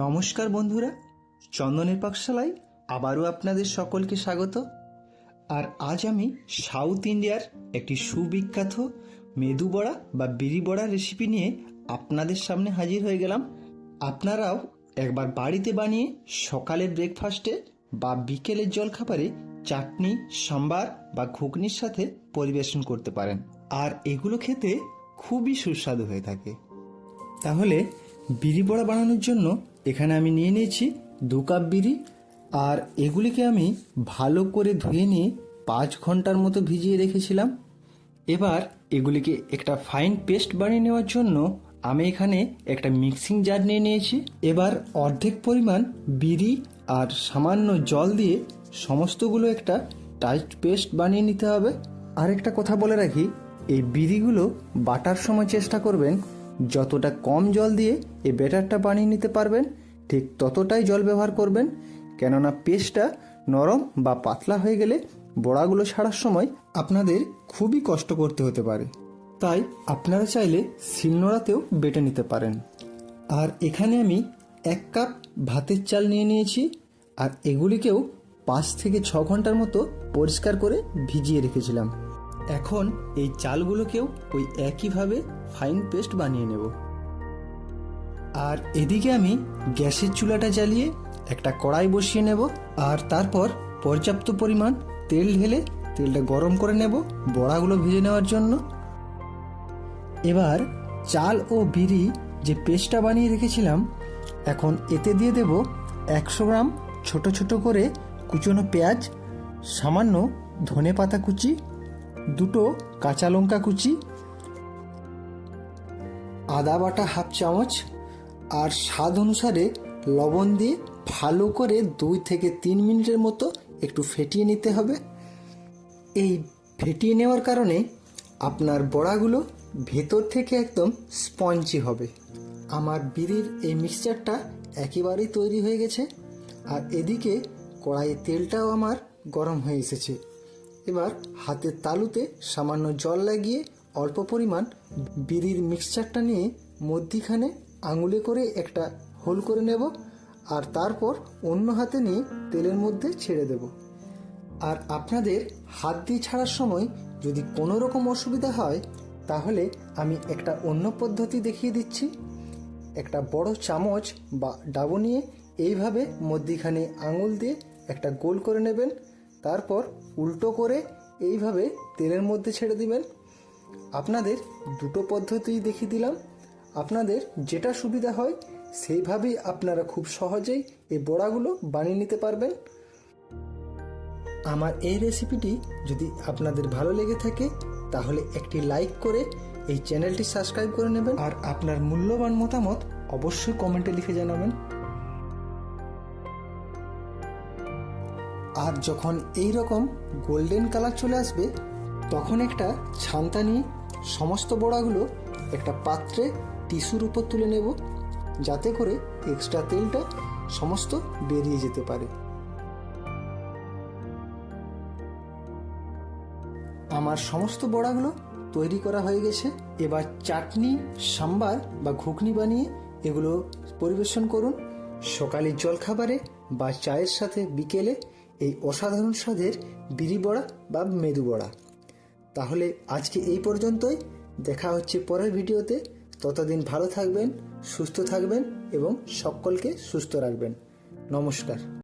নমস্কার বন্ধুরা, চন্দনের পাকশালায় আবারও আপনাদের সকলকে স্বাগত। আর আজ আমি সাউথ ইন্ডিয়ার একটি সুবিখ্যাত মেদু বড়া বা বিরি বড়া রেসিপি নিয়ে আপনাদের সামনে হাজির হয়ে গেলাম। আপনারাও একবার বাড়িতে বানিয়ে সকালের ব্রেকফাস্টে বা বিকেলের জলখাবারে চাটনি, সাম্বার বা ঘুগনির সাথে পরিবেশন করতে পারেন। আর এগুলো খেতে খুবই সুস্বাদু হয়ে থাকে। তাহলে বিরি বড়া বানানোর জন্য এখানে আমি নিয়ে নিয়েছি 2 কাপ বিরি, আর এগুলিকে আমি ভালো করে ধুয়ে নিয়ে 5 ঘন্টার মতো ভিজিয়ে রেখেছিলাম। এবার এগুলিকে একটা ফাইন পেস্ট বানিয়ে নেওয়ার জন্য আমি এখানে একটা মিক্সিং জার নিয়ে নিয়েছি। এবার অর্ধেক পরিমাণ বিরি আর সামান্য জল দিয়ে সমস্তগুলো একটা টাইট পেস্ট বানিয়ে নিতে হবে। আর একটা কথা বলে রাখি, এই বিরিগুলো বাটার সময় চেষ্টা করবেন যতটা কম জল দিয়ে এই ব্যাটারটা বানিয়ে নিতে পারবেন ঠিক ততটাই জল ব্যবহার করবেন, কেননা পেস্টটা নরম বা পাতলা হয়ে গেলে বড়াগুলো ছাড়ার সময় আপনাদের খুবই কষ্ট করতে হতে পারে। তাই আপনারা চাইলে শিলনোড়াতেও বেটে নিতে পারেন। আর এখানে আমি 1 কাপ ভাতের চাল নিয়ে নিয়েছি, আর এগুলিকেও 5 থেকে 6 ঘন্টার মতো পরিষ্কার করে ভিজিয়ে রেখেছিলাম। এখন এই চালগুলোকেও ওই একইভাবে ফাইন পেস্ট বানিয়ে নেব। আর এদিকে আমি গ্যাসের চুলাটা জ্বালিয়ে একটা কড়াই বসিয়ে নেব, আর তারপর পর্যাপ্ত পরিমাণ তেল ঢেলে তেলটা গরম করে নেব বড়াগুলো ভেজে নেওয়ার জন্য। এবার চাল ও বিরি যে পেস্টটা বানিয়ে রেখেছিলাম, এখন এতে দিয়ে দেব 100 গ্রাম ছোট ছোট করে কুচনো পেঁয়াজ, সামান্য ধনে পাতা কুচি, 2 কাঁচা লঙ্কা কুচি, আদা বাটা 1/2 চামচ, আর স্বাদ অনুসারে লবণ দিয়ে ভালো করে 2 থেকে 3 মিনিটের মতো একটু ফেটিয়ে নিতে হবে। এই ফেটিয়ে নেওয়ার কারণে আপনার বড়াগুলো ভেতর থেকে একদম স্পঞ্জি হবে। আমার বিরির এই মিক্সচারটা একেবারেই তৈরি হয়ে গেছে, আর এদিকে কড়াইয়ে তেলটাও আমার গরম হয়ে এসেছে। এবার হাতের তালুতে সামান্য জল লাগিয়ে অল্প পরিমাণ বিরির মিক্সচারটা নিয়ে মধ্যিখানে আঙুলে করে একটা হোল করে নেব, আর তারপর অন্য হাতে নিয়ে তেলের মধ্যে ছেড়ে দেব। আর আপনাদের হাত দিয়ে ছাড়ার সময় যদি কোনো রকম অসুবিধা হয় তাহলে আমি একটা অন্য পদ্ধতি দেখিয়ে দিচ্ছি। একটা বড় চামচ বা ডাবু নিয়ে এইভাবে মধ্যিখানে আঙুল দিয়ে একটা গোল করে নেবেন, তারপর উল্টো করে এইভাবে তেলের মধ্যে ছেড়ে দিবেন। আপনাদের 2টো পদ্ধতি দেখিয়ে দিলাম, আপনাদের যেটা সুবিধা হয় সেইভাবেই আপনারা খুব সহজেই এই বড়াগুলো বানিয়ে নিতে পারবেন। আমার এই রেসিপিটি যদি আপনাদের ভালো লেগে থাকে তাহলে একটি লাইক করে এই চ্যানেলটি সাবস্ক্রাইব করে নেবেন, আর আপনার মূল্যবান মতামত অবশ্যই কমেন্টে লিখে জানাবেন। আর যখন এই রকম গোল্ডেন কালার চলে আসবে তখন একটা ছান্তা নিয়ে সমস্ত বড়াগুলো একটা পাত্রে টিস্যুর উপর তুলে নেব, যাতে করে এক্সট্রা তেলটা সমস্ত বেরিয়ে যেতে পারে। আমার সমস্ত বড়াগুলো তৈরি করা হয়ে গেছে। এবার চাটনি, সাম্বার বা ঘুগনি বানিয়ে এগুলো পরিবেশন করুন সকালের জলখাবারে বা চায়ের সাথে বিকেলে এই অসাধারণ স্বাদের বিরি বড়া বা মেদু বড়া। তাহলে আজকে এই পর্যন্তই, দেখা হচ্ছে পরের ভিডিওতে। ততদিন ভালো থাকবেন, সুস্থ থাকবেন এবং সকলকে সুস্থ রাখবেন। নমস্কার।